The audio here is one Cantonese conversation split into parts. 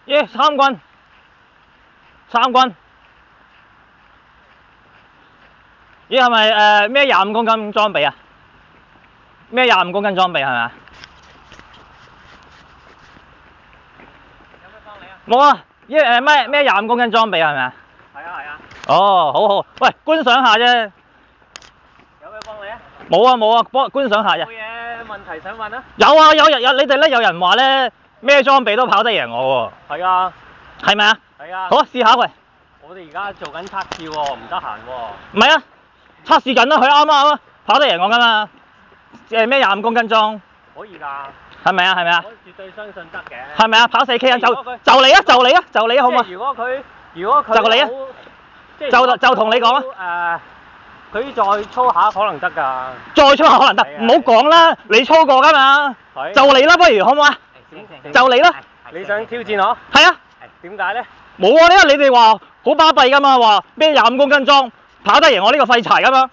耶，參軍，咦係咪咩25公斤裝備啊？咩25公斤裝備係咪啊？有咩幫你啊？冇啊，咩25公斤裝備係咪啊？係啊。哦，好，喂，觀賞下啫。有咩幫你啊？冇啊，幫觀賞下啫。冇嘢問題想問啊？有，你哋咧有人話咧咩裝備都跑得贏我喎。係啊。係咪啊？係啊。好啊，試下喂。我哋而家做緊測試喎，唔得閒喎。唔係啊，測試緊啦，佢啱啊，跑得贏我㗎嘛。咩25公斤裝？可以㗎。係咪啊？我絕對相信得嘅。係咪啊？跑4K 啊，就你啊，好唔好啊？如果佢就你啊，就同你講啊。佢再操下可能得㗎。再操下可能得，唔好講啦，你操過㗎嘛。就你啦，不如好唔好啊？就你啦。你想挑戰我？係啊。點解咧？冇啊，因為你哋話好巴閉㗎嘛，話咩25公斤裝跑得贏我呢個廢柴㗎嘛。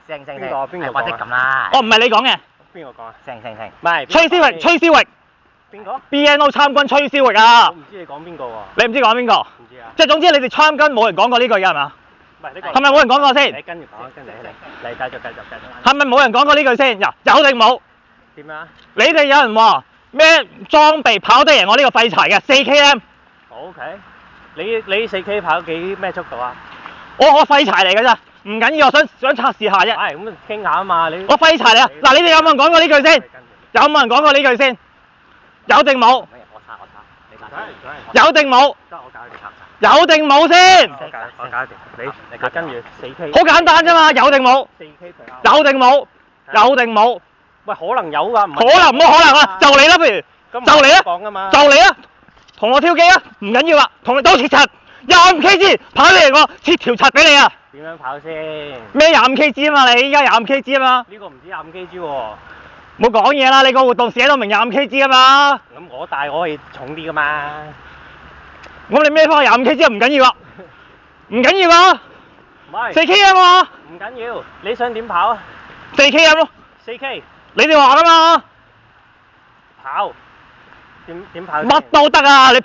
邊個或者咁啦。哦，唔係你講嘅。邊個講啊？聲。唔係。崔思域。邊個 BNO 參軍崔思域啊！我唔知你講邊個喎。你唔知講邊個？唔知啊。即係總之你哋參軍冇人講過呢句嘅係嘛？唔係呢個。係咪冇人講過先？你跟住講，跟住嚟繼續。係咪冇人講過呢句先？嗱，有定冇？點啊？你哋有人話咩裝備跑得贏我呢個廢柴嘅4km？ OK。你4K 跑咩速度啊？我廢柴嚟㗎咋，唔緊要，我想測試下啫。係咁傾下啊嘛，你。我廢柴嚟啊！嗱，你哋有冇人講過呢句先？有冇人講過呢句先？有定冇？我查，你查。有定冇？得我搞掂。有定冇先？我搞掂。你跟住4K。好簡單啫嘛，有定冇？ 4K 佢有定冇？有定冇？喂，可能有㗎，唔可能冇可能啊？就你啦，不如就你啦，講㗎嘛。就你啦，同我挑機啊！唔緊要啊，同你賭切柒25kg，跑得贏我切條柒俾你啊！點樣跑先？咩25kg啊嘛？你依家25kg啊嘛？呢個唔止25kg喎。唔好講嘢啦！你個活動寫到明25kg啊嘛？咁我大我係重啲㗎嘛。咁你孭翻25kg 唔緊要啊？唔緊要啊唔係。4km 啊嘛？唔緊要，你想點跑啊？4km 咯。4K。你哋話㗎嘛？跑。點跑？乜都得啊！你唔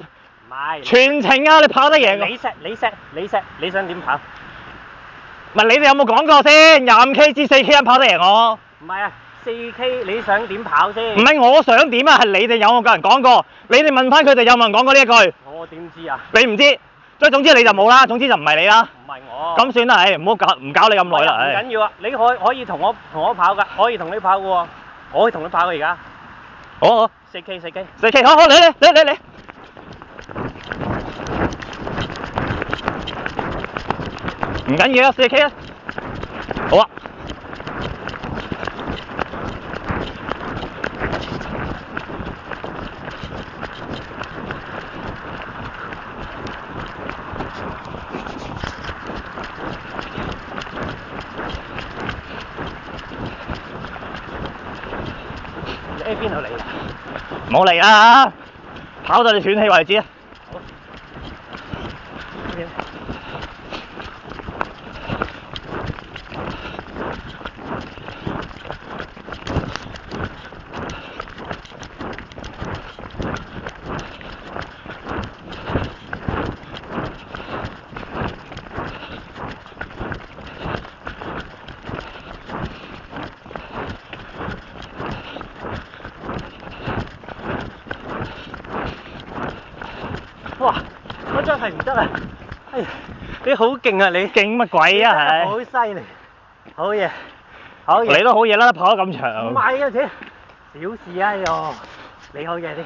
係。全程啊！你跑得贏我。你想點跑？唔係你哋有冇講過先？25kg 4km 跑得贏我？唔係啊，4K 你想點跑先？唔係我想點啊，係你哋有冇個人講過？你哋問翻佢哋有冇人講過呢一句？我點知啊？你唔知，即係總之你就冇啦，總之就唔係你啦。唔係我。咁算啦，唔好搞你咁耐啦，唔緊要啊，你可以同我跑㗎，可以同你跑㗎喎，我可以同你跑㗎而家。好。4K。好，嚟。唔緊要啊，4K啊。好啊。你邊度嚟㗎？唔好嚟啦，跑到你斷氣為止啊！好。哇！嗰張係唔得啊！哎呀，你好勁啊你！勁乜鬼啊係？好犀利，好嘢，你都好嘢啦，跑得咁長。唔係啊，小事啊又，你好嘢你，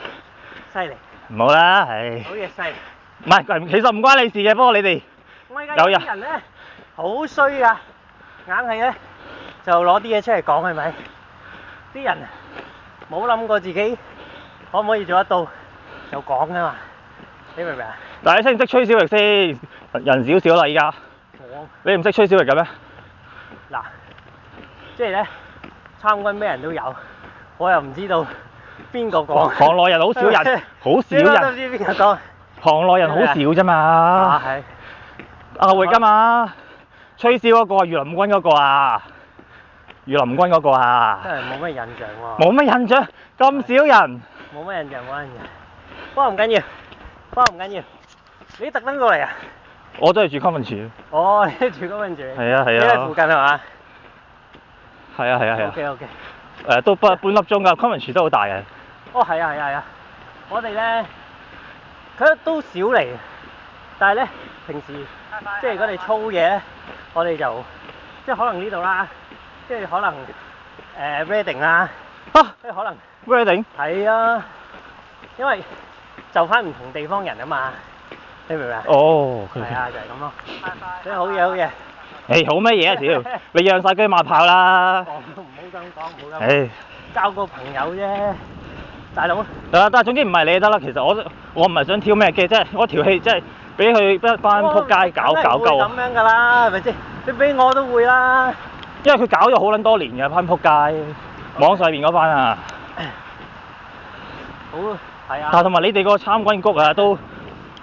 犀利。唔好啦，係。好嘢犀利。唔係，其實唔關你事嘅，不過你哋有人咧好衰啊，硬係咧就攞啲嘢出嚟講係咪？啲人冇諗過自己可唔可以做得到，就講㗎嘛。你明唔明啊？但係你識唔識吹小力先？人少少啦，依家。你唔識吹小力嘅咩？嗱，即係咧參軍咩人都有，我又唔知道邊個講。行內人好少人，好少人。都唔知邊個講。行內人好少啫嘛。係。阿域㗎嘛，吹簫嗰個係御林軍嗰個啊，御林軍嗰個啊。真係冇乜印象喎。冇乜印象，咁少人。冇乜印象。不過唔緊要。不過唔緊要，你特登過嚟啊？我都係住 Coventry。哦，你住嗰邊住？係啊係啊。你喺附近係嘛係啊係啊係啊。？OK OK。都半粒鐘㗎，Coventry 都好大嘅。哦，係啊係啊係啊，我哋咧，佢都少嚟，但係咧平時即係如果你操嘢咧，我哋就即係可能呢度啦，即係可能Reading 啦，啊即係可能 Reading。係啊，因為就翻唔同地方人啊嘛，你明唔明啊？哦。係啊，就係咁咯。所以好嘢好嘢。誒好咩嘢啊屌！你讓晒車馬炮啦。哦，唔好咁講，唔好咁講。誒。交個朋友啫，大佬。但係總之唔係你得啦，其實我唔係想挑咩機，即係我條氣即係俾佢一班撲街搞鳩咁樣㗎啦，係咪先？你俾我都會啦。因為佢搞咗好撚多年嘅班撲街，網上面嗰班啊。好，係啊。但係同埋你哋個參軍谷啊，都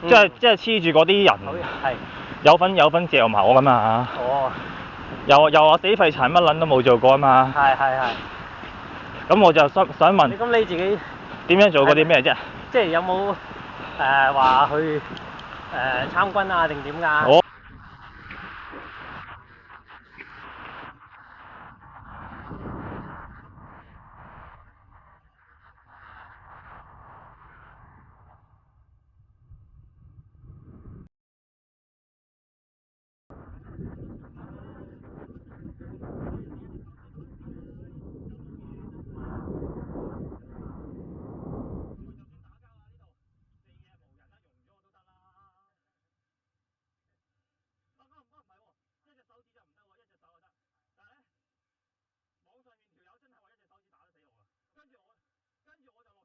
即係黐住嗰啲人，係有份嚼埋我㗎嘛。哦。又話死廢柴乜撚都冇做過啊嘛。係。咁我就想問，咁你自己點樣做嗰啲咩啫？即係有冇話去參軍啊定點㗎？我網上面條友真係話一隻手指打得死我啊！跟住我就